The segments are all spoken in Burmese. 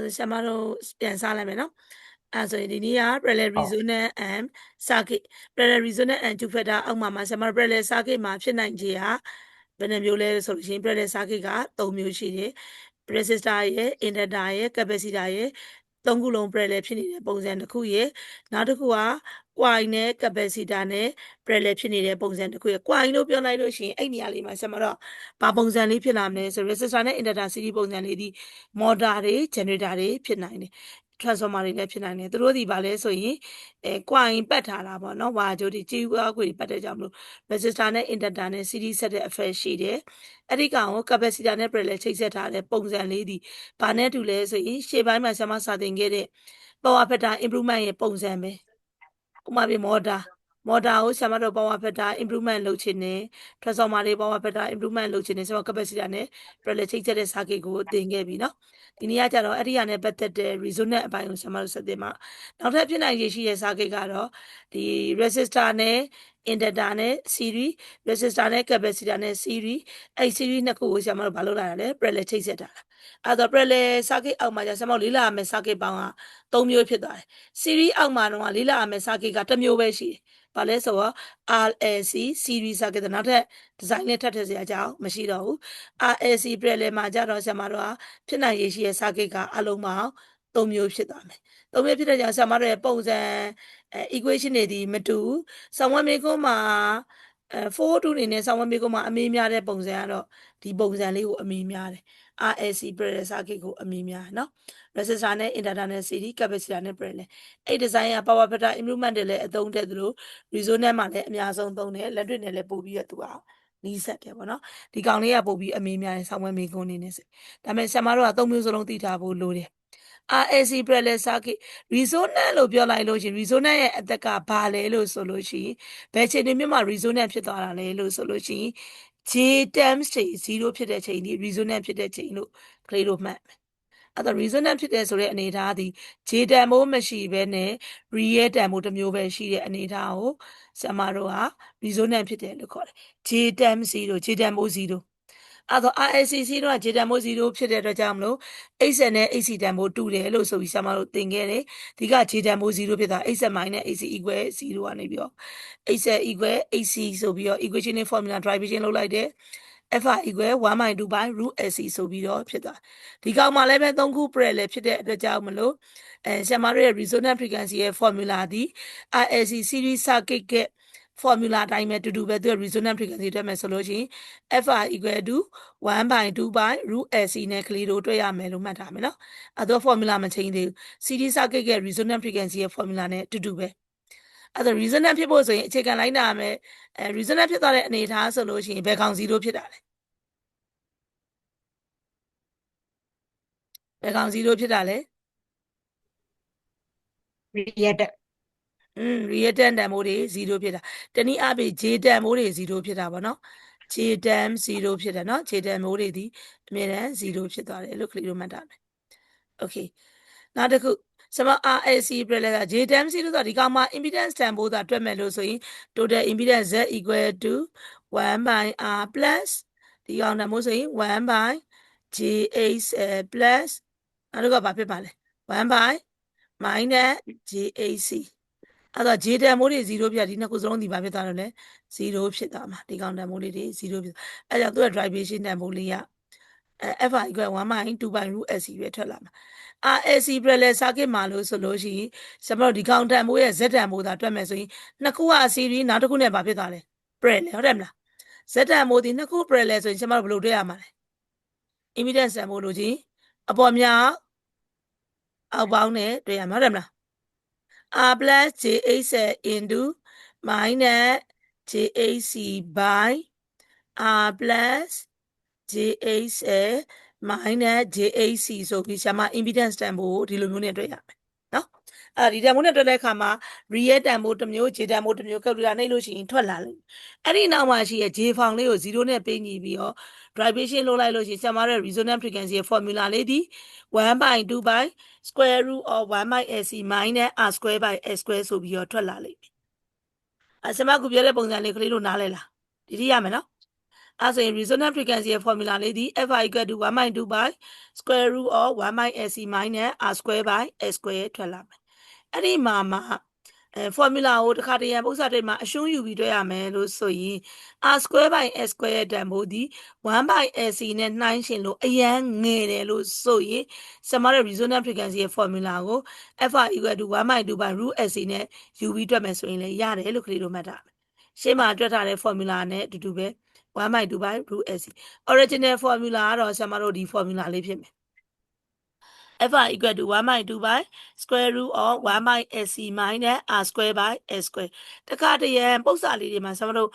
ဆိုဆရာမတို့ပြန်စားလိုက်မယ်နော်ဆိုရင်ဒီနေ့က parallel resonance and circuit parallel resonance and two factor အောက်မှာဆရာမတို့ parallel circuit မှာဖြစ်နိုင်ခြေကဘယ်နှမျိုးလဲဆိုလို့ရှိရင် parallel circuit က3မျိုးရှိတယ် resistor ရဲ့ inductor ရဲ့ capacitor ရဲ့3ခုလုံး parallel ဖြစ်နေတဲ့ပုံစံတစ်ခုရဲ့နောက်တစ်ခုက coil နဲ့ capacitor နဲ့ parallel ဖြစ်နေတဲ့ပုံစံတစ်ခုရဲ့ coil လို့ပြောလိုက်လို့ရှိရင်အဲ့နေရာလေးမှာဆရာမတို့ဘာပုံစံလေးဖြစ်လာမလဲဆို resistor နဲ့ inductor series ပုံစံလေးဒီ motor တွေ generator တွေဖြစ်နိုင်တယ် transformer တွေလည်းဖြစ်နိုင်တယ်သူတို့ဒီပါလဲဆိုရင်coil ပတ်ထားတာပေါ့နော်ဝါကြိုးဒီကြေးဝါခွေပတ်တဲ့ကြောင့်မလို့ resistor နဲ့ inductor နဲ့ series ဆက်တဲ့ effect ရှိတယ်အဲ့ဒီကောင်ကို capacitor နဲ့ parallel ချိတ်ဆက်ထားတဲ့ပုံစံလေးဒီဘာနဲ့တူလဲဆိုရင်ရှေ့ပိုင်းမှာဆရာမစာသင်ခဲ့တဲ့ power factor improvement ရဲ့ပုံစံပဲဥပမာပြ motor ကိုဆရာမတို့ power factor improvement လုပ်ချင်တယ် transformer တွေ power factor improvement လုပ်ချင်တယ်ဆိုတော့ capacitor နဲ့ parallel ချိတ်ဆက်တဲ့ circuit ကိုသင်ခဲ့ပြီနော်ဒီနေ့ကကြတော့အဲ့ဒီဟာနဲ့ပတ်သက်တဲ့ resonance အပိုင်းကိုဆရာမတို့ဆက်သင်မှာနောက်ထပ်ဖြစ်နိုင်ရရှိတဲ့ circuit ကတော့ဒီ resistor နဲ့ inductor နဲ့ series resistor နဲ့ capacitor နဲ့ series အဲ့ series နှစ်ခုကိုဆရာမတို့ဘာလုပ်လာတာလဲ parallel ချိတ်ဆက်တာအဲ့တော့ parallel circuit အောက်မှာဆရာမတို့လေ့လာရမယ့် circuit ပေါင်းက3မျိုးဖြစ်သွားတယ် series အောက်မှာတော့လေ့လာရမယ့် circuit က1မျိုးပဲရှိတယ်ဘာလဲဆိုတော့ RLC series circuit နောက်ထပ် design နဲ့ထပ်ထည့်စရာအကြောင်းမရှိတော့ဘူး RLC parallel မှာကြတော့ဆရာမတို့ကဖြစ်နိုင်ရရှိတဲ့ circuit ကအလုံးပေါင်း3မျိုးဖြစ်သွားမယ်3မျိုးဖြစ်တဲ့ကြောင့်ဆရာမတို့ရဲ့ပုံစံequation တွေဒီမတူဘူးဆောင်းဝဲမေကုန်းမှာ4-2နေနဲ့ဆောင်းဝဲမေကုန်းမှာအမေးများတဲ့ပုံစံကတော့ဒီပုံစံလေးကိုအမေးများတယ် RLC parallel circuit ကိုအမေးများနော် resistor နဲ့ inductor နဲ့ series capacitor နဲ့ parallel အဲ့ design က power factor improvement တွေလည်းအသုံးတဲ့သလို resonance မှာလည်းအများဆုံးသုံးတယ်လက်တွေ့နဲ့လည်းပို့ပြီးတော့သူကနီးစပ်တယ်ပေါ့နော်ဒီကောင်လေးကပို့ပြီးအမေးများတယ်ဆောင်းဝဲမေကုန်းနေနဲ့ဒါပေမဲ့ဆရာမတို့က3မျိုးစလုံးသိထားဖို့လိုတယ် RLC parallel circuit resonance လို့ပြောလိုက်လို့ရှိရင် resonance ရဲ့အသက်ကဘာလဲလို့ဆိုလို့ရှိရင်ဘယ်ချိန်တွေမြတ်မှာ resonance ဖြစ်သွားတာလဲလို့ဆိုလို့ရှိရင် J terms တွေ0ဖြစ်တဲ့ချိန်ဒီ resonance ဖြစ်တဲ့ချိန်လို့ကလေးတို့မှတ်အဲ့တော့ resonance ဖြစ်တဲ့ဆိုတဲ့အနေအထားဒီ J တန်မိုးမရှိဘဲနဲ့ real တန်မိုးတစ်မျိုးပဲရှိတဲ့အနေအထားကိုဆရာမတို့က resonance ဖြစ်တယ်လို့ခေါ်တယ် J term 0 J တန်မိုး0အဲ့တော့ RLCC တော့ J တန်မိုး0ဖြစ်တဲ့အတွက်ကြောင့်မလို့ H နဲ့ AC တန်မိုးတူတယ်လို့ဆိုပြီးဆရာမတို့သင်ခဲ့တယ်ဒီက J တန်မိုး0ဖြစ်တာ H နဲ့ AC equal 0ကနေပြီးတော့ H equal AC ဆိုပြီးတော့ equation နဲ့ formula derivation လုပ်လိုက်တယ်F equal 1/2 by root AC ဆိုပြီးတော့ဖြစ်သွားဒီကောင်မှာလည်းပဲ3ခု parallel ဖြစ်တဲ့အတွက်ကြောင့်မလို့ဆရာမတို့ရဲ့ resonance frequency ရဲ့ formula ဒီ RLC series circuit က formula အတိုင်းပဲတူတူပဲသူ resonance frequency တွက်မယ်ဆိုလို့ရှိရင် F equal to 1/2 by root AC နဲ့ကလေးတို့တွေ့ရမယ်လို့မှတ်ထားမယ်နော်အဲ့တော့ formula မချိန်သေးဘူး series circuit ရဲ့ resonance frequency ရဲ့ formula နဲ့တူတူပဲအဲ့တော့ resonance ဖြစ်ဖို့ဆိုရင်အခြေခံလိုက်နာမယ်resonance ဖြစ်သွားတဲ့အနေအထားဆိုလို့ရှိရင်ဘယ်ကောင်0ဖြစ်တာလဲဘယ်ကောင်0ဖြစ်တာလဲ reactant reactant တန်ဖိုးတွေ0ဖြစ်တာတနည်းအားဖြင့် J တန်ဖိုးတွေ0ဖြစ်တာပေါ့နော် J တန်0ဖြစ်တယ်နော် J တန်ဖိုးတွေဒီအမြဲတမ်း0ဖြစ်သွားတယ်လို့ကလေးတို့မှတ်ထားမယ် okay နောက်တစ်ခုဆမ RLC parallel က J တန်0ဆိုတာဒီကောင်မှာ impedance တန်ဖိုးသာတွက်မယ်လို့ဆိုရင် total impedance Z equal to 1/R plus ဒီကောင်တန်ဖိုးဆိုရင်1/JH plus နောက်တစ်ခုကဘာဖြစ်ပါလဲ1/minus JHCအဲ့တော့ J တန်မိုးတွေ0ဖြစ်ဒီနှစ်ခုစလုံးဒီဘာဖြစ်သွားလို့လဲ0ဖြစ်သွားမှာဒီကောင်တန်မိုးလေးတွေ0ဖြစ်အဲ့ကြောင့်သူ့ရဲ့ derivation တန်ဖိုးလေးကF equal 1/2 by root AC ပဲထွက်လာမှာ RLC parallel circuit မှာလို့ဆိုလို့ရှိရင်ကျွန်တော်တို့ဒီကောင်တန်မိုးရဲ့ Z တန်မိုးသာတွက်မယ်ဆိုရင်နှစ်ခုက series နောက်တစ်ခုနဲ့ဘာဖြစ်သွားလဲ parallel ဟုတ်တယ်မလား Z တန်မိုးဒီနှစ်ခု parallel ဆိုရင်ကျွန်တော်တို့ဘယ်လိုတွေ့ရမှာလဲ impedance တန်မိုးလို့ချင်းအပေါ်မြောက်အောက်ပေါင်းနဲ့တွေ့ရမှာဟုတ်တယ်မလား R plus JH into minus JHC by R plus JH minus JHC ဆိုပြီးရှာမှာ impedance တန်ဖိုးဒီလိုမျိုးနဲ့တွေ့ရမယ်နော်ဒီတန်ဖိုးနဲ့တွေ့တဲ့အခါမှာ real တန်ဖိုးတစ်မျိုး J တန်ဖိုးတစ်မျိုး calculator နှိပ်လို့ရှိရင်ထွက်လာလိမ့်အဲ့ဒီနောက်မှာရှိရဲ့ J ဖောင်လေးကို0နဲ့ပေးညီပြီးတော့ derivation လုပ်လိုက်လို့ရှိရင်ရှာမှာတဲ့ resonance frequency ရဲ့ formula လေးဒီ 1/2 by square root of 1/AC minus R square by S square ဆိုပြီးတော့ထွက်လာလိမ့်မယ်ဆရာမကပြောတဲ့ပုံစံလေးကလေးတို့နားလဲလားဒီရမယ်နော် အဲ့ဆိုရင် resonant frequency ရဲ့ formula လေးဒီ Fi equal to 1/2 by square root of 1 by AC minus R square by S square ထွက်လာမယ်အဲ့ဒီမှာformula ကိုတစ်ခါတည်းရန်ပု္ပ္ပစာတိတ်မှာအရှုံးယူပြီးတွေ့ရမယ်လို့ဆိုရင် R square by S square ရဲ့တန်ဖိုးဒီ1 by AC နဲ့နှိုင်းယှဉ်လို့အရန်ငယ်တယ်လို့ဆိုရင်ဆမရဲ့ resonant frequency ရဲ့ formula ကို Fi equal to 1/2 by root AC နဲ့ယူပြီးတွေ့မယ်ဆိုရင်လည်းရတယ်လို့ကလေးတို့မှတ်ထားမယ်ရှေ့မှာတွက်ထားတဲ့ formula နဲ့အတူတူပဲ1/2 by root AC original formula ကတော့ဆမတို့ဒီ formula လေးဖြစ်မယ်Fi equal to 1/2 by square root of 1 by AC minus R square by S square တခါတည်းရန်ပု္ပ္ပစာလေးတွေမှာဆမတို့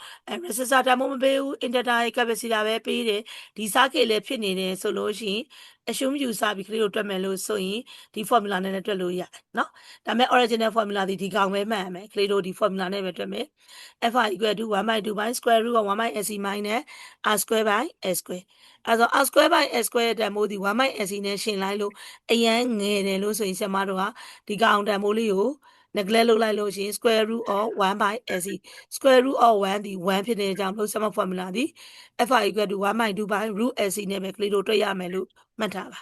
resistor တန်ဖိုးမပေးဘူး inductor capacitor ပဲပေးတယ်ဒီ circuit လည်းဖြစ်နေတယ်ဆိုလို့ရှိရင်အရှုံးယူစားပြီးကလေးတို့တွက်မယ်လို့ဆိုရင်ဒီ formula နဲ့လည်းတွက်လို့ရတယ်เนาะဒါပေမဲ့ original formula ဒီကောင်ပဲမှတ်ရမယ်ကလေးတို့ဒီ formula နဲ့ပဲတွက်မယ် Fi equal to 1/2 by square root of 1 by AC minus R square by S square အဲ့တော့ R square by S square ရဲ့တန်ဖိုးဒီ1 by AC နဲ့ရှင်းလိုက်လို့အရန်ငယ်တယ်လို့ဆိုရင်ဆရာမတို့ကဒီကောင်တန်ဖိုးလေးကို neglect လုပ်လိုက်လို့ရှိရင် square root of 1 by AC square root of 1ဒီ1ဖြစ်တဲ့အကြောင်းလို့ဆရာမ formula ဒီ Fi equal to 1/2 by root AC နဲ့ပဲကလေးတို့တွေ့ရမယ်လို့မှတ်ထားပါ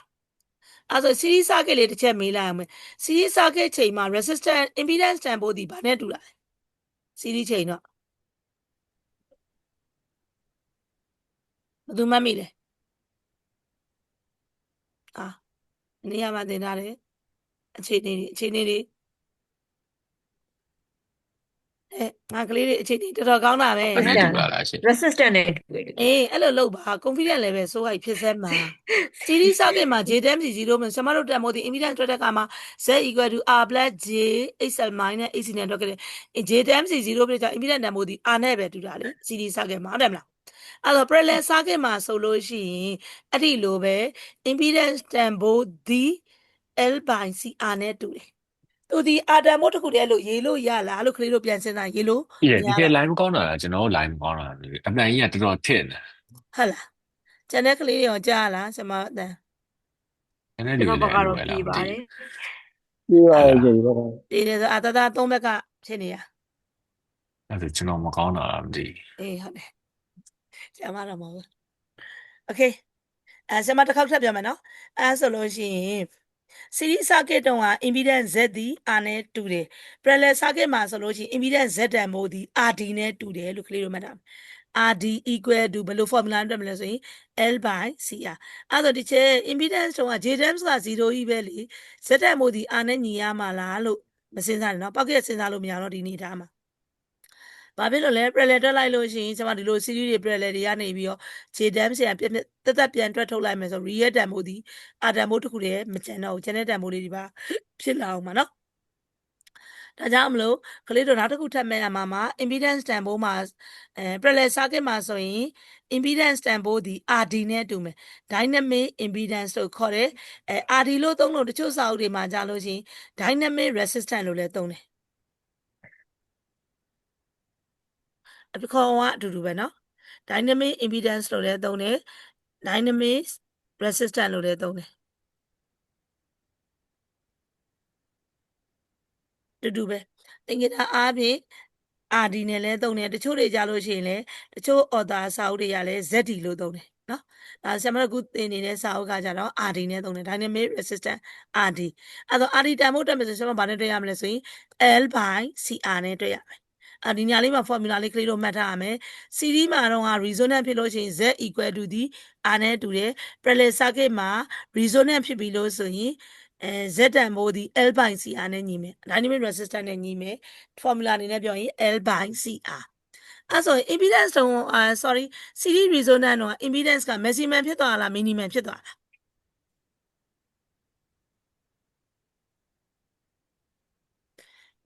အဲ့ဆို series circuit လေးတစ်ချက်မေးလိုက်အောင်မယ် series circuit ချိန်မှာ resistance impedance တန်ဖိုးဒီဘာနဲ့တူတာလဲ series ချိန်တော့ဘယ်သူမှတ်မိလဲနေရာမှာသင်ထားတယ်အခြေအနေတွေငါကလေးတွေအခြေအနေတော်တော်ကောင်းတာပဲ resistant နဲ့တူတယ်အဲ့လိုလုပ်ပါ confident level ဆိုဟိုက်ဖြစ်စမ်းမှာ series circuit မှာ J10 0မှာကျွန်မတို့တန်ဖိုးဒီ impedance တွက်တဲ့အခါမှာ Z equal to R plus J XL minus AC နဲ့တွက်ခဲ့တယ် J10 0ပြကြ impedance တန်ဖိုးဒီ R နဲ့ပဲတူတာလေ series circuit မှာဟုတ်တယ်မလားအဲ့တော့ parallel circuit မှာဆိုလို့ရှိရင်အဲ့ဒီလိုပဲ impedance တန်ဖိုးဒီ L by CR နဲ့တူတယ်သူဒီအာတမ်မို့တစ်ခုတည်းလို့ရေးလို့ရလားလို့ကလေးတို့ပြန်စဉ်းစားရေးလို့ဒီက line မကောင်းတာကျွန်တော် line မကောင်းတာအမှန်ကြီးကတော်တော်ထစ်နေဟုတ်လားကျန်တဲ့ကလေးတွေရောကြားလားဆမအတန်ကျွန်တော်ကတော့ပြေးပါတယ်ပြေးပါတယ်ကြည်ပါဒီလေဆိုအတသားသုံးဘက်ကဖြစ်နေရအဲ့ဒါကျွန်တော်မကောင်းတာမသိဟုတ်တယ်ဆမတော့မဟုတ်โอเคဆမတစ်ခေါက်ထပ်ပြောမယ်နော်ဆိုလို့ရှိရင် series circuit တုန်းက impedance Z ဒီ R နဲ့တူတယ် parallel circuit မှာဆိုလို့ရှိရင် impedance Z တန်ဖိုးဒီ RD နဲ့တူတယ်လို့ကလေးတို့မှတ်တာ RD equal to ဘယ်လို formula နဲ့တွက်မလဲဆိုရင် L by CR အဲ့တော့ဒီချက် impedance တုန်းက J terms က0ကြီးပဲလေ Z တန်ဖိုးဒီ R နဲ့ညီရမှာလားလို့မစဉ်းစားနဲ့နော်ပောက်ကစဉ်းစားလို့မရတော့ဒီအနေထားမှာဘာဖြစ်လို့လဲ parallel တွက်လိုက်လို့ရှိရင်ကျွန်မဒီလို series တွေ parallel တွေကနေပြီးတော့ J terms ပြန်ပြန်တွက်ထုတ်လိုက်မယ်ဆို real တန်ဖိုးဒီ R တန်ဖိုးတစ်ခုတည်းမကျန်တော့ဘူးကျန်တဲ့တန်ဖိုးလေးတွေပါဖြစ်လာအောင်ပါနော်ဒါကြောင့်မလို့ကလေးတို့နောက်တစ်ခုထပ်မဲ့ရမှာမှာ impedance တန်ဖိုးမှာparallel circuit မှာဆိုရင် impedance တန်ဖိုးဒီ RD နဲ့တူမယ် dynamic impedance လို့ခေါ်တယ်RD လို့သုံးလို့တချို့စာအုပ်တွေမှာကြားလို့ရှိရင် dynamic resistance လို့လည်းသုံးတယ်အခေါ်ကအတူတူပဲเนาะ dynamic impedance လို့လည်းသုံးတယ် dynamic resistance လို့လည်းသုံးတယ်တူပဲသင်္ကေတအားဖြင့် RD နဲ့လည်းသုံးတယ်တချို့တွေကြားလို့ရှိရင်လည်းတချို့ author စာအုပ်တွေကလည်း ZD လို့သုံးတယ်နော်ဒါဆရာမတို့ခုသင်နေတဲ့စာအုပ်ကကြတော့ RD နဲ့သုံးတယ် dynamic resistance RD အဲ့တော့ RD တန်ဖို့တက်မယ်ဆိုကျွန်တော်ဘာနဲ့တွေ့ရမလဲဆိုရင် L by CR နဲ့တွေ့ရမယ်ဒီညာလေးမှာ formula လေးကလေးတို့မှတ်ထားရမယ် series မှာတော့ resonance ဖြစ်လို့ရှိရင် Z equal to ဒီ R နဲ့တူတယ် parallel circuit မှာ resonance ဖြစ်ပြီးလို့ဆိုရင်Z တန်ဖိုးဒီ L by CR နဲ့ညီမယ် dynamic resistance နဲ့ညီမယ် formula အနေနဲ့ပြောရင် L by CR အဲ့ဆို impedance တုံးsorry series resonance တော့ impedance က maximum ဖြစ်သွားလား minimum ဖြစ်သွားလား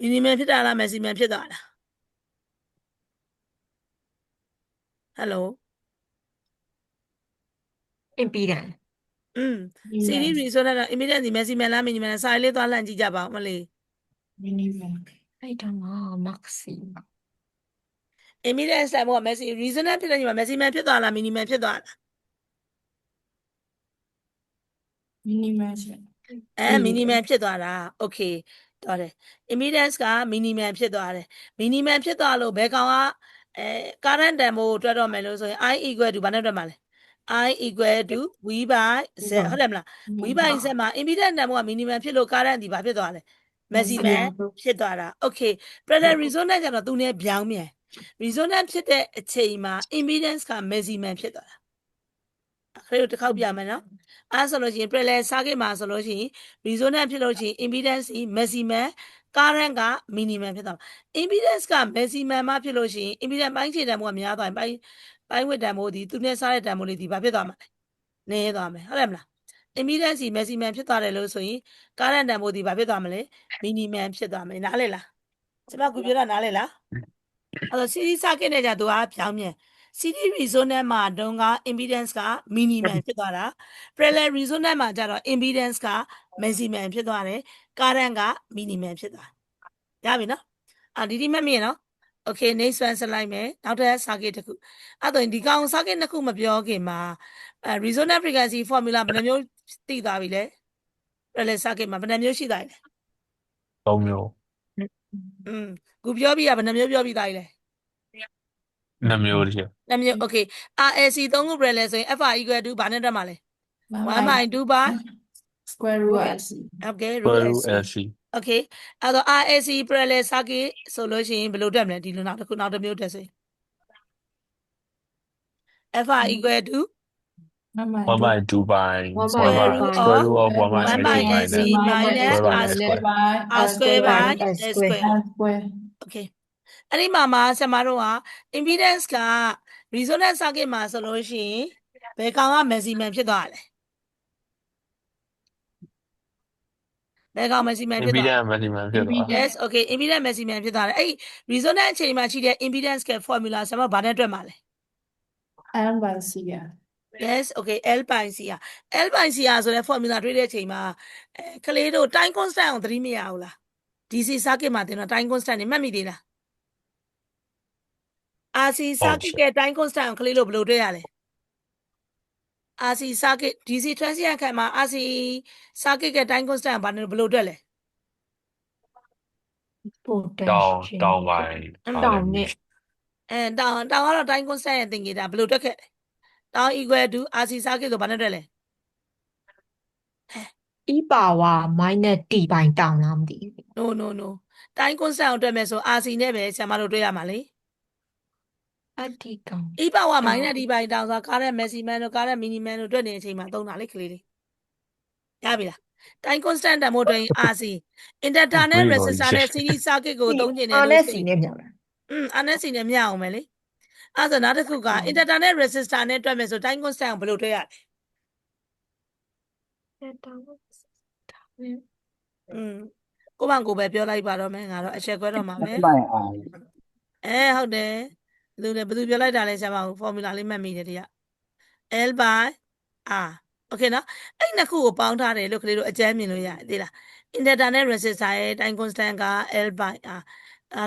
minimum ဖြစ်တာလား maximum ဖြစ်သွားလား hello impedance series resonance က impedance ဒီ maximum လား minimum လားစာရေးလေးသွားလှမ်းကြည့်ကြပါဦးမလေး minimum အဲ့တော့ maximum impedance တန်ဖိုးက maximum resonance ဖြစ်တဲ့ညီမ maximum ဖြစ်သွားလား minimum ဖြစ်သွားလား minimum minimum ဖြစ်သွားတာ okay တော်တယ် impedance က minimum ဖြစ်သွားတယ် minimum ဖြစ်သွားလို့ဘယ်ကောင်က current တန်ဖိုးတွက်တော့မယ်လို့ဆိုရင် I equal to ဘာနဲ့တွက်မှာလဲ I equal to V by Z ဟုတ်တယ်မလား V by Z မှာ impedance တန်ဖိုးက minimum ဖြစ်လို့ current ဒီဘာဖြစ်သွားလဲ maximum ဖြစ်သွားတာ okay parallel resonance ကျတော့သူနဲ့ပြောင်းမြန် resonance ဖြစ်တဲ့အချိန်မှာ impedance က maximum ဖြစ်သွားတာအဲ့ဒါတစ်ခေါက်ပြမယ်နော်အဲ့ဆိုလို့ရှိရင် parallel circuit မှာဆိုလို့ရှိရင် resonance ဖြစ်လို့ရှိရင် impedance ဒီ maximum current က minimum ဖြစ်သွားမှာ impedance က maximum မှဖြစ်လို့ရှိရင် impedance ပိုင်းခြေတန်ဖိုးကများသွားရင်ပိုင်းဝစ်တန်ဖိုးဒီသူနဲ့စားတဲ့တန်ဖိုးလေးဒီဘာဖြစ်သွားမှာလဲနည်းသွားမယ်ဟုတ်တယ်မလား impedance ဒီ maximum ဖြစ်သွားတယ်လို့ဆိုရင် current တန်ဖိုးဒီဘာဖြစ်သွားမလဲ minimum ဖြစ်သွားမယ်နားလဲလားကျွန်မကူပြောတာနားလဲလားအဲ့တော့ series circuit နဲ့じゃသူကပြောင်းမြန် series resonance မှာတုန်းက impedance က minimum ဖြစ်သွားတာ parallel resonance မှာကျတော့ impedance က maximum ဖြစ်သွားတယ် current က minimum ဖြစ်သွားရပြီနော်ဒီမှတ်မိရနော် okay next one ဆက်လိုက်မယ်နောက်ထပ် circuit တစ်ခုအဲ့တော့ဒီကောင် circuit နှစ်ခုမပြောခင်မှာresonance frequency formula ဘယ်နှမျိုးသိသွားပြီလဲ parallel circuit မှာဘယ်နှမျိုးရှိသွားလဲ 3 မျိုး ခုပြောပြီးရဘယ်နှမျိုးပြောပြီးသားလဲ 2 မျိုးတည်း 2 မျိုး okay RLC 3ခု parallel ဆိုရင် FR equal to ဘာနဲ့တွက်မှာလဲ 1 by 2 by square root LC okay square root root LC LC okay အဲ့တော့ RLC parallel circuit ဆိုလို့ရှိရင်ဘယ်လိုတွက်မလဲဒီလိုနောက်တစ်ခုနောက်တစ်မျိုးတွက်ဆိုရင် FR equal to 1 by 2 by square root square root of 1 by 1 by LC LC minus square by R square by S S square square okay အဲ့ဒီမှာဆရာမတို့က impedance က resonance circuit မှာဆိုလို့ရှိရင်ဘယ်ကောင်က maximum ဖြစ်သွားလဲဘယ်ကောင် maximum ဖြစ်သွား impedance maximum ဖြစ်သွား yes okay impedance maximum ဖြစ်သွားတယ်အဲ့ resonance အချိန်မှာရှိတဲ့ impedance က formula ဆရာမဘာနဲ့တွက်မှာလဲ L by C yes okay L by C L by C ဆိုတဲ့ formula တွေ့တဲ့အချိန်မှာကလေးတို့ time constant ကိုသတိမရဘူးလား DC circuit မှာတင်တော့ time constant နေမှတ်မိသေးလား RC circuit က time constant ကိုကလေးတို့ဘယ်လိုတွေ့ရလဲ RC circuit DC transient ခံမှာ RC circuit က time constant ဘာနဲ့ဘယ်လိုတွေ့လဲ တောင်းပိုင်း တောင်းနဲ့ တောင်းကတော့ time constant ရဲ့သင်္ကေတဘယ်လိုတွေ့ခဲ့လဲတောင်း equal to RC circuit ဆိုဘာနဲ့တွေ့လဲ E power minus T ပိုင်းတောင်းလားမသိဘူး no time constant ကိုတွေ့မယ်ဆို RC နဲ့ပဲဆရာမတို့တွေ့ရမှာလေ အတိကောင် E power minus D ပိုင်းတောင်းဆို current maximum တို့ current minimum တို့တွေ့နေတဲ့အချိန်မှာသုံးတာလေကလေးလေးရပြီလား time constant တန်ဖိုးတွင် RC inductor နဲ့ resistor နဲ့ series circuit ကိုသုံးကျင်တယ်လို့ဆိုရင် နဲ့မြောက်လား RC နဲ့မျှအောင်မယ်လေအဲ့ဆိုနောက်တစ်ခုက inductor နဲ့ resistor နဲ့တွက်မယ်ဆို time constant ကိုဘယ်လိုတွေ့ရလဲ တောင်း ကိုယ့်ဘာကိုယ်ပဲပြောလိုက်ပါတော့မယ်ငါတော့အချက်ခွဲတော့မှာပဲ by I ဟုတ်တယ်ဘယ်သူပြောလိုက်တာလဲဆရာမကို formula လေးမှတ်မိတယ်တရား L by R okay နော်အဲ့နှစ်ခုကိုပေါင်းထားတယ်လို့ကလေးတို့အကြမ်းမြင်လို့ရတယ်သိလား inductor နဲ့ resistor ရဲ့ time constant က L by R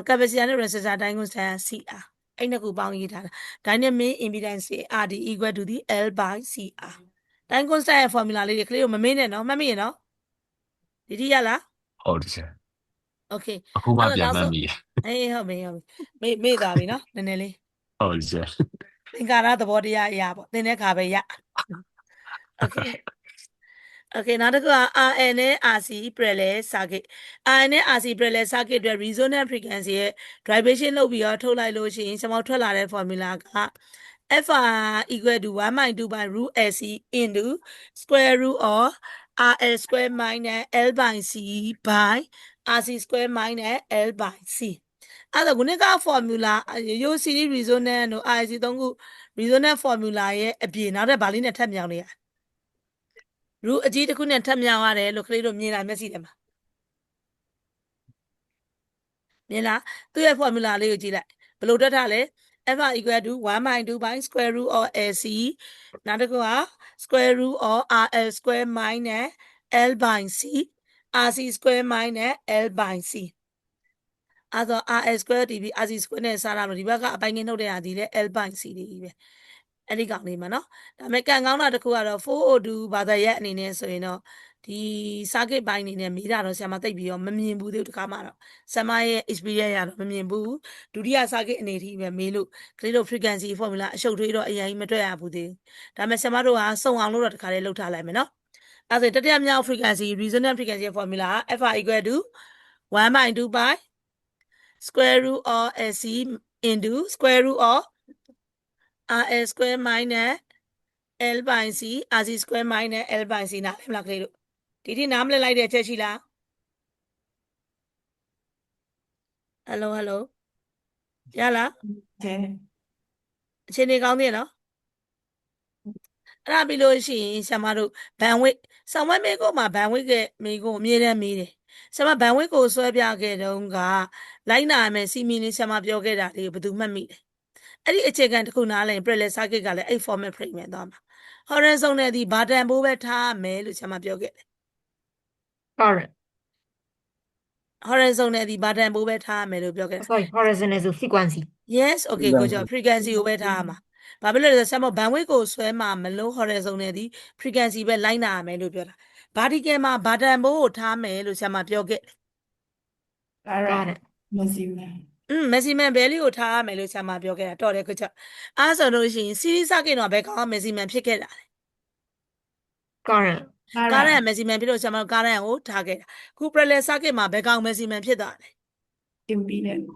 capacitor နဲ့ resistor time constant က CR အဲ့နှစ်ခုပေါင်းရေးထားတာ dynamic impedance RD equal to the L by CR time constant ရဲ့ formula လေးတွေကလေးတို့မမေ့နဲ့နော်မှတ်မိရနော်ဒီတိရလား ဟုတ်တယ် okay အခုမှပြန်မှတ်မိ ဟုတ်ပြီမေ့သွားပြီနော်နည်းနည်းလေး ဟုတ်တယ် သင်္ကာရသဘောတရားအရာပေါ့သင်တဲ့ခါပဲရ okay နောက်တစ်ခုက RN နဲ့ RC parallel circuit RN နဲ့ RC parallel circuit အတွက် resonance frequency ရဲ့ derivation လုပ်ပြီးတော့ထုတ်လိုက်လို့ရှိရင်ကျွန်တော်ထွက်လာတဲ့ formula က FR equal to 1 by 2 by root LC into square root of RL square minus L by C by RC square minus L by C အဲ့ဒါခုနက formula ရိုး series resonance တို့ RC 3ခု resonance formula ရဲ့အပြင်နောက်တဲ့ဗာလေးနဲ့ထပ်မြောင်နေရ root အကြီးတစ်ခုနဲ့ထပ်မြောင်ရတယ်လို့ကလေးတို့မြင်လာမျက်စိထဲမှာမြင်လားသူ့ရဲ့ formula လေးကိုကြည့်လိုက်ဘယ်လိုတွက်ထားလဲ FR equal to 1 by 2 by square root of LC နောက်တစ်ခုက square root of RL square minus L by C RC square minus L by C အဲ့တော့ RL square DB RC square နဲ့စားရလို့ဒီဘက်ကအပိုင်းငင်းထုတ်တဲ့ဟာဒီလေ L by C တွေကြီးပဲအဲ့ဒီကောင်လေးမှာနော်ဒါပေမဲ့ကန်ကောင်းတာတစ်ခုကတော့402ဘာသာရက်အနေနဲ့ဆိုရင်တော့ ဒီစာကိတ်ပိုင်းနေနဲ့မေးတာတော့ဆရာမသိပ်ပြီးတော့မမြင်ဘူးသေးဘူးတခါမှတော့ဆရာမရဲ့ experience ရတော့မမြင်ဘူးဒုတိယစာကိတ်အနေထိပဲမေးလို့ကလေးတို့ frequency formula အရှုပ်ထွေးတော့အရင်မတွေ့ရဘူးသေးဘူးဒါပေမဲ့ဆရာမတို့ကစုံအောင်လို့တော့တခါလေးလုပ်ထားလိုက်မယ်နော်အဲ့ဒါတတိယမြောက် frequency resonant frequency formula f r equal to 1/2 by square root of SC into square root of RL square minus L by C RC square minus L by C နားလည်မလားကလေးတို့ဒီထိနားမလည်လိုက်တဲ့အချက်ရှိလား hello ရလား တဲ့ အခြေအနေကောင်းသေးနော်အဲ့ဒါပြီးလို့ရှိရင်ဆရာမတို့ဘန်ဝိတ်ဆောင်းဝဲမေကိုမှာဘန်ဝိတ်ကမေကိုအမြဲတမ်းမေးတယ်ဆရာမဘန်ဝိတ်ကိုဆွဲပြခဲ့တုန်းကလိုက်နာမယ်စီမီလေးဆရာမပြောခဲ့တာလေးဘယ်သူမှတ်မိလဲအဲ့ဒီအခြေခံတစ်ခုနားလည် parallel circuit ကလည်းအဲ့ format frame နဲ့သွားမှာ horizontal နဲ့ဒီဘာတန်ဘိုးပဲထားမယ်လို့ဆရာမပြောခဲ့တယ် current horizontal နဲ့ဒီဘာတန်ဘိုးပဲထားမယ်လို့ပြောခဲ့တယ် sorry horizontal ဆို frequency yes okay ကိုကျော် frequency ကိုပဲထားရမှာဘာဖြစ်လို့လဲဆိုတော့ဆရာမဘန်ဝိတ်ကိုဆွဲမှာမလို့ horizontal နဲ့ဒီ frequency ပဲလိုက်နာရမယ်လို့ပြောတာ vertical မှာဘာတန်ဘိုးကိုထားမယ်လို့ဆရာမပြောခဲ့တယ် current maximum value ကိုထားရမယ်လို့ဆရာမပြောခဲ့တာတော်တယ်ကိုကျော်အားဆိုလို့ရှိရင် series circuit တော့ဘယ်ကောင် maximum ဖြစ်ခဲ့တာလဲ current current maximum ဖြစ်လို့ဆရာမတို့ current ကိုထားခဲ့တာခု parallel circuit မှာဘယ်ကောင် maximum ဖြစ်သွားလဲ impedance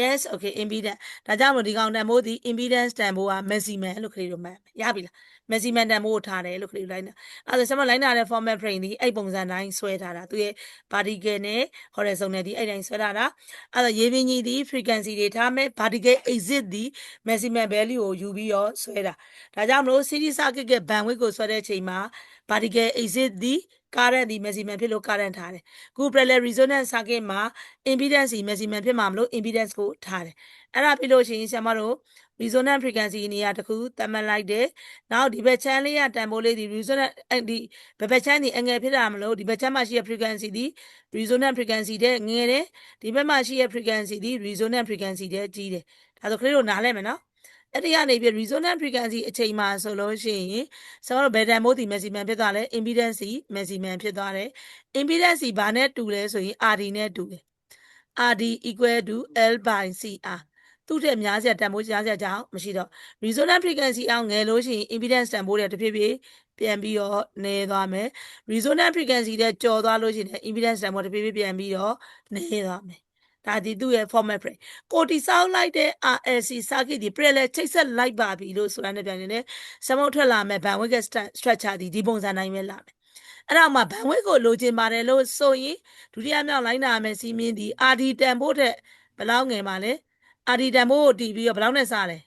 yes okay impedance ဒါကြောင့်မို့ဒီကောင်တန်ဖိုးဒီ impedance တန်ဖိုးက maximum လို့ခရီးတို့မှတ်ရပြီလား maximum တန်ဖိုးကိုထားတယ်လို့ခရီးတို့လိုက်တာအဲ့ဒါဆိုကျွန်တော်လိုက်နာတဲ့ format frame ဒီအဲ့ပုံစံတိုင်းဆွဲထားတာသူရဲ့ vertical နဲ့ horizontal နဲ့ဒီအဲ့တိုင်းဆွဲထားတာအဲ့ဒါရေပင်ကြီးဒီ frequency တွေထားမယ် vertical exit ဒီ maximum value ကိုယူပြီးတော့ဆွဲတာဒါကြောင့်မလို့ series circuit က bandwidth ကိုဆွဲတဲ့အချိန်မှာ vertical exit ဒီ current ဒီ maximum ဖြစ်လို့ current ထားတယ်ခု parallel resonance circuit မှာ impedance ဒီ maximum ဖြစ်မှာမလို့ impedance ကိုထားတယ်အဲ့ဒါပြီးလို့ရှိရင်ဆရာမတို့ resonant frequency နေရာတစ်ခုသတ်မှတ်လိုက်တယ်နောက်ဒီဘက်ချမ်းလေးကတန်ဖိုးလေးဒီ resonant ဒီဘက်ချမ်းဒီအငယ်ဖြစ်တာမလို့ဒီဘက်ချမ်းမှာရှိတဲ့ frequency ဒီ resonant frequency တဲ့ငယ်တယ်ဒီဘက်မှာရှိတဲ့ frequency ဒီ resonant frequency တဲ့ကြီးတယ်ဒါဆိုခလေးတို့နားလဲမယ်နော်အဲ့ဒီကနေပြီး resonant frequency အချိန်မှာဆိုလို့ရှိရင်ကျွန်တော်တို့ဘယ်တန်ဖိုးဒီ maximum ဖြစ်သွားလဲ impedance ဒီ maximum ဖြစ်သွားတယ် impedance ဒီဘာနဲ့တူလဲဆိုရင် RD နဲ့တူတယ် RD equal to L by CR သူ့ထက်များစရာတန်ဖိုးများစရာကြောင့်မရှိတော့ resonant frequency အောင်ငယ်လို့ရှိရင် impedance တန်ဖိုးတွေတဖြည်းဖြည်းပြန်ပြီးတော့နည်းသွားမယ် resonant frequency တဲ့ကျော်သွားလို့ရှိရင် impedance တန်ဖိုးတဖြည်းဖြည်းပြန်ပြီးတော့နည်းသွားမယ်ဒါဒီသူ့ရဲ့ format frame ကိုတီဆောက်လိုက်တဲ့ RLC circuit ဒီ parallel ချိတ်ဆက်လိုက်ပါပြီလို့ဆိုတာနဲ့ပြန်နေတယ်စမုတ်ထွက်လာမယ် bandwidth structure ဒီပုံစံတိုင်းပဲလာမယ်အဲ့တော့မှ bandwidth ကိုလိုချင်ပါတယ်လို့ဆိုရင်ဒုတိယမြောက်လိုင်းနာမယ်စီးမြင်းဒီ RD တန်ဖိုးထက်ဘယ်လောက်ငယ်ပါလဲ RD တန်ဖိုးကိုတီးပြီးတော့ဘယ်လောက်နဲ့စားလဲ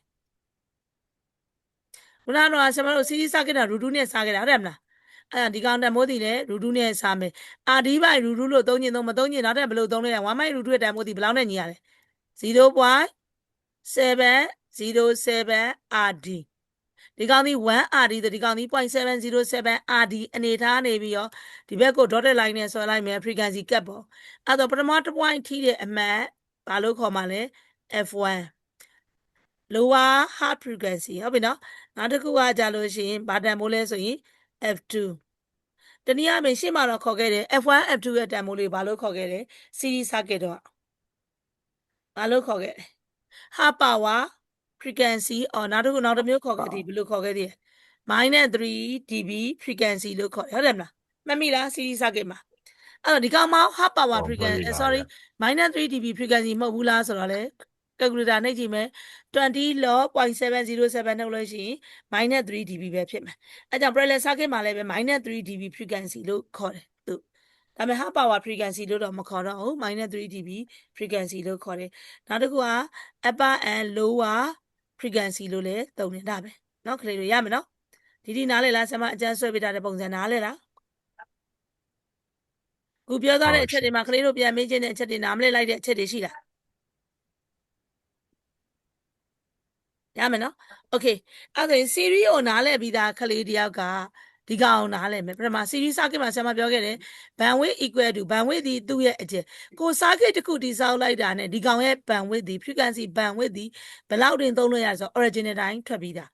ခုနကတော့ဆရာမတို့ series circuit က √2 နဲ့စားခဲ့တာဟုတ်တယ်မလားအဲ့ဒါဒီကောင်တန်ဖိုးတီလဲ √2 နဲ့စားမယ် RD by √2 လို့သုံးကျင်သုံးမသုံးကျင်နောက်ထပ်ဘယ်လိုသုံးလဲ1 by √2 ရဲ့တန်ဖိုးတီဘယ်လောက်နဲ့ညီရလဲ 0.707 RD ဒီကောင်ဒီ1 RD ဒီကောင်ဒီ 0.707 RD အနေထားနေပြီးတော့ဒီဘက်ကို dotted line နဲ့ဆွဲလိုက်မယ် frequency ကတ်ပေါ့အဲ့တော့ပထမတစ် point ထိတဲ့အမှတ်ဘာလို့ခေါ်မှာလဲ F1 lower half frequency ဟုတ်ပြီနော်နောက်တစ်ခုကကြာလို့ရှိရင်ဘာတန်မိုးလဲဆိုရင် F2 တနည်းအားဖြင့်ရှေ့မှာတော့ခေါ်ခဲ့တယ် F1 F2 ရဲ့တန်မိုးလေးဘာလို့ခေါ်ခဲ့လဲ series circuit တော့ဘာလို့ခေါ်ခဲ့လဲ half power frequency နောက်တစ်မျိုးခေါ်ခဲ့သည်ဘယ်လိုခေါ်ခဲ့သည်-3 dB frequency လို့ခေါ်တယ်ဟုတ်တယ်မလားမှတ်မိလား series circuit မှာအဲ့တော့ဒီကောင်မှာ half power frequency sorry -3 dB frequency မဟုတ်ဘူးလားဆိုတော့လေ calculator နှိပ်ကြည့်မယ်20 log 0.707နှုတ်လို့ရှိရင်-3 dB ပဲဖြစ်မယ်အဲကြောင့် parallel circuit မှာလည်းပဲ-3 dB frequency လို့ခေါ်တယ်သူဒါပေမဲ့ half power frequency လို့တော့မခေါ်တော့ဘူး-3 dB frequency လို့ခေါ်တယ်နောက်တစ်ခုက upper and lower frequency လို့လည်းသုံးတယ်ဒါပဲเนาะခလေးတို့ရမယ်เนาะဒီနားလေလားဆရာမအကျန်းဆွဲပေးထားတဲ့ပုံစံနားလေလားခုပြောသွားတဲ့အချက်တွေမှာခလေးတို့ပြန်မေးခြင်းတဲ့အချက်တွေနားမလဲလိုက်တဲ့အချက်တွေရှိလားရမယ်နော် okay အဲ့ဒါဆိုရင် series ကိုနားလဲပြီးသားခလေးတယောက်က ဒီကောင်နားလဲမယ်ပထမ series circuit မှာဆရာမပြောခဲ့တယ် bandwidth equal to bandwidth ဒီသူ့ရဲ့အကျယ်ကို circuit တစ်ခုတည်ဆောက်လိုက်တာနဲ့ဒီကောင်ရဲ့ bandwidth ဒီ frequency bandwidth ဒီဘယ်လောက်တင်သုံးလို့ရဆို original တိုင်းထွက်ပြီးတာ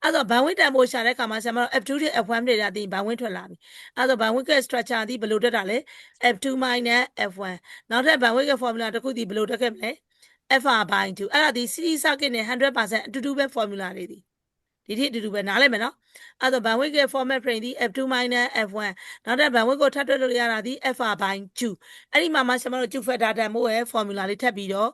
အဲ့တော့ bandwidth တန်ဖိုးရှာတဲ့အခါမှာဆရာမတို့ f2 နဲ့ f1 တွေတာဒီ bandwidth ထွက်လာပြီအဲ့တော့ bandwidth က structure ဒီဘယ်လိုတက်တာလဲ f2 minus f1 နောက်ထပ် bandwidth က formula တစ်ခုဒီဘယ်လိုတက်ခဲ့မလဲ fr by 2အဲ့ဒါဒီ series circuit နဲ့ 100% အတူတူပဲ formula လေးဒီထိအတူတူပဲနားလည်မယ်နော်အဲ့တော့ bandwidth ရဲ့ format frame ဒီ f2 minus f1 နောက်ထပ် bandwidth ကိုထပ်တွက်လို့ရတာဒီ fr by 2အဲ့ဒီမှာမှကျွန်တော်တို့ 2 factor တန်ဖိုးရဲ့ formula လေးထပ်ပြီးတော့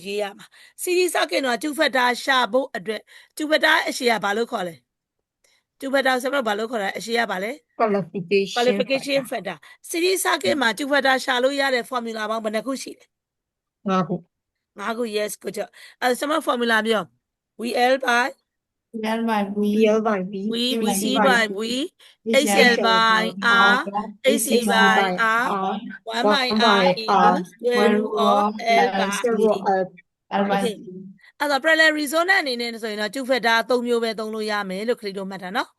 ရေးရမှာ series circuit တော့ 2 factor ရှာဖို့အတွက် 2 factor အရှေ့ကဘာလို့ခေါ်လဲ 2 factor ဆိုတော့ဘာလို့ခေါ်တာအရှေ့ကဘာလဲ qualification factor series circuit မှာ 2 factor ရှာလို့ရတဲ့ formula ပေါင်းဘယ်နှခုရှိလဲ 5ခု yes ကိုကြောအဲ့စမ formula ပြော VL by V VC by V HL by R AC by R 1 by R equals square root of L by C okay အဲ့တော့ parallel resonance အနေနဲ့ဆိုရင်တော့ 2 factor 3မျိုးပဲသုံးလို့ရမယ်လို့ခရီးတို့မှတ်တာနော်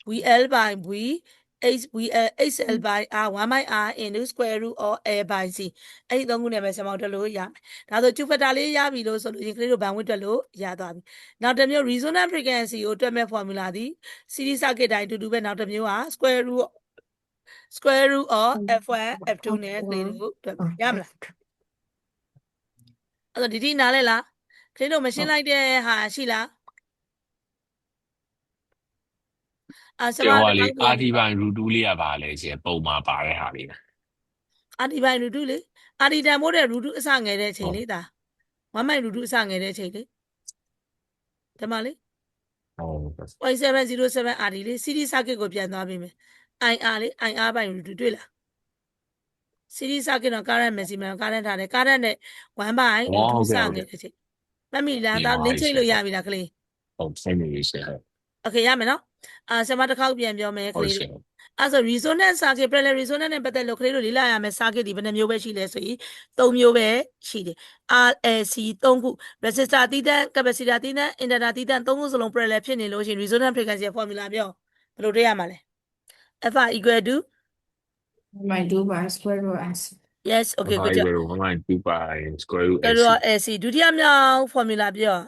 VL by V HL by R 1 by R into square root of L by C အဲ့ဒီသုံးခုနဲ့ပဲဆက်မောက်တက်လို့ရမယ်ဒါဆို 2 factor လေးရပြီလို့ဆိုလို့ရင်ခရီးတို့ bandwidth တက်လို့ရသွားပြီနောက်တစ်မျိုး resonance frequency ကိုတွက်မဲ့ formula ဒီ series circuit တိုင်းတူတူပဲနောက်တစ်မျိုးဟာ square root of f1 f2 နဲ့ခရီးတို့တွက်ရမလားအဲ့တော့ဒီနားလဲလားခရီးတို့မရှင်းလိုက်တဲ့ဟာရှိလားကျော်ကလေ RT ပိုင်း root 2လေးကပါလဲရှင်ပုံမှာပါတဲ့ဟာလေး RT ပိုင်း root 2လေ RT တန်ဖိုးတဲ့ root 2အစငယ်တဲ့ချိန်လေးဒါ1 by root 2အစငယ်တဲ့ချိန်လေးဒီမှာလေ0.707 RT လေ series circuit ကိုပြန်သွားပြီမယ် IR လေ IR ပိုင်း root 2တွေ့လား series circuit တော့ current maximum current ထားတယ် current နဲ့1 by root 2စငယ်တဲ့ချိန်မှတ်မိလားဒါလင်းချိန်လို့ရပြီလားကလေးဟုတ်စိတ်နေရေးရှယ် Okay ရမယ်နော်ဆရာမတစ်ခေါက်ပြန်ပြောမယ်ကလေးအဲ့ဆို resonance circuit parallel resonance နဲ့ပတ်သက်လို့ကလေးတို့လေ့လာရမယ် circuit ဒီဘယ်နှမျိုးပဲရှိလဲဆိုရင်3မျိုးပဲရှိတယ် RLC 3ခု resistor တီးတန်း capacitor တီးတန်း inductor တီးတန်း3ခုစလုံး parallel ဖြစ်နေလို့ရှိရင် resonance frequency formula ပြောဘယ်လိုတွေ့ရမှာလဲ F equal to 2 by square root S yes okay good job 2 by square root AC ဒုတိယမြောက် formula ပြော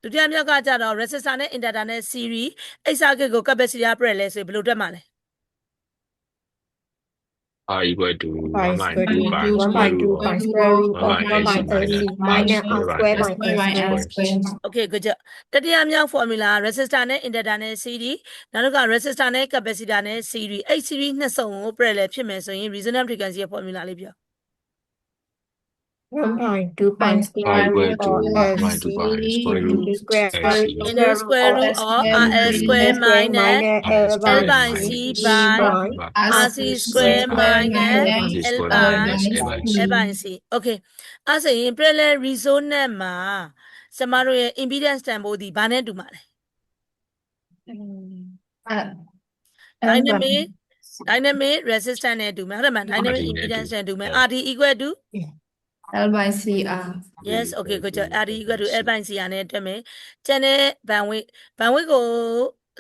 ဒုတိယမြောက်ကကြတော့ resistor နဲ့ inductor နဲ့ series အဲ့ circuit ကို capacitor parallel ဆိုဘယ်လိုတွက်မှာလဲR equal to 1 by 2 by 1 square root by of AC minus R square by L square okay good job တတိယမြောက် formula resistor နဲ့ inductor နဲ့ series နောက်တစ်ခါ resistor နဲ့ capacitor နဲ့ series အဲ့ series နှစ်စုံကို parallel ဖြစ်မယ်ဆိုရင် resonance frequency ရဲ့ formula လေးပြော 1.2 by square root of LC into square root of RL square minus L by C by RC square minus L by C okay အဲ့ဆိုရင် parallel resonance မှာကျမတို့ရဲ့ impedance တန်ဖိုးဒီဘာနဲ့တူမှာလဲ dynamic resistance နဲ့တူမယ်ဟုတ်တယ်မလား dynamic impedance နဲ့တူမယ် RD equal to L by CR yes okay good job RD equal to L by CR နဲ့တွက်မယ်ကျန်တဲ့ bandwidth ကို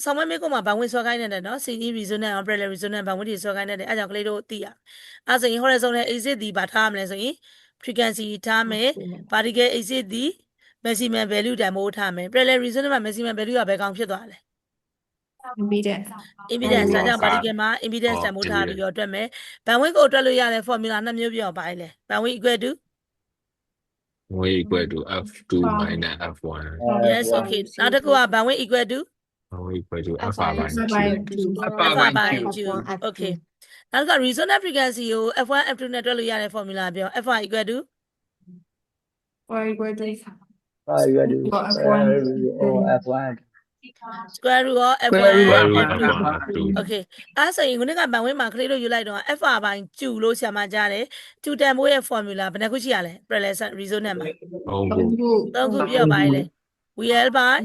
ဆောင်းမမေးကိုမှာ bandwidth ဆွဲခိုင်းနေတယ်နော် series resonance parallel resonance bandwidth တွေဆွဲခိုင်းနေတယ်အဲ့ကြောင့်ကလေးတို့သိရအဲ့ဆိုရင် horizontal axis ဒီဘာထားရမလဲဆိုရင် frequency ထားမယ် vertical axis ဒီ maximum value တန်ဖိုးထားမယ် parallel resonance မှာ maximum value ကဘယ်ကောင်ဖြစ်သွားလဲimpedance ဒါကြောင့် vertical မှာ impedance တန်ဖိုးထားပြီးတော့တွက်မယ် bandwidth ကိုတွက်လို့ရတဲ့ formula နှစ်မျိုးပြောပါလေ bandwidth equal to y equal to f2 minus f1 yes okay နောက်တစ်ခုက bandwidth equal to y equal to alpha by 2 alpha by 2 okay နောက်က resonance frequency ကို f1 f2 နဲ့တွက်လို့ရတဲ့ formula ပြော f equal to F1 square root of f1 okay အဲ့ဆိုရင်ခုနက bandwidth မှာခလေးတို့ယူလိုက်တော့ f by 2လို့ဆရာမကြားတယ်2တန်ဖိုးရဲ့ formula ဘယ်နှခုရှိရလဲ parallel resonance မှာ3ခုပြောပါလေ VL by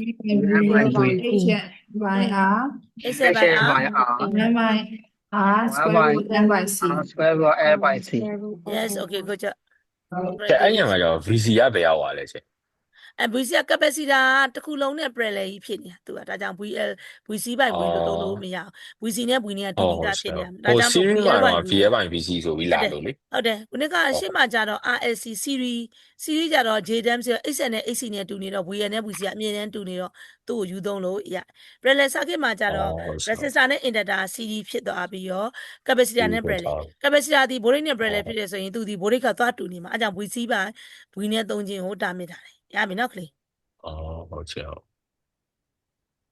by R HL by R L by R square root L by C square root L by C yes okay good job အဲ့ညမှာတော့ VC ကဘယ်ရောက်သွားလဲရှင် VC က capacitor တစ်ခုလုံးနဲ့ parallel ကြီးဖြစ်နေတာသူကဒါကြောင့် VC by V လို့သုံးလို့မရအောင် VC နဲ့ V နဲ့တူပြီးသားဖြစ်နေတာဒါကြောင့် series VL မှာ by V VL by VC ဆိုပြီးလာလို့လေ ဟုတ်တယ်ခုနကရှေ့မှာကြတော့ RLC series ကြတော့ JDM ဆိုတော့ XN နဲ့ AC နဲ့တူနေတော့ VL နဲ့ VC ကအမြင်တမ်းတူနေတော့သူ့ကိုယူသုံးလို့ရ parallel circuit မှာကြတော့ resistor နဲ့ inductor series ဖြစ်သွားပြီးတော့ capacitor နဲ့ parallel capacitor ဒီ voltage နဲ့ parallel ဖြစ်တယ်ဆိုရင်သူဒီ voltage ကသွားတူနေမှာအဲကြောင့် VC by V နဲ့သုံးခြင်းကိုတားမြစ်ထားတယ်ရပြီနော်ကလေး ဟုတ်ကဲ့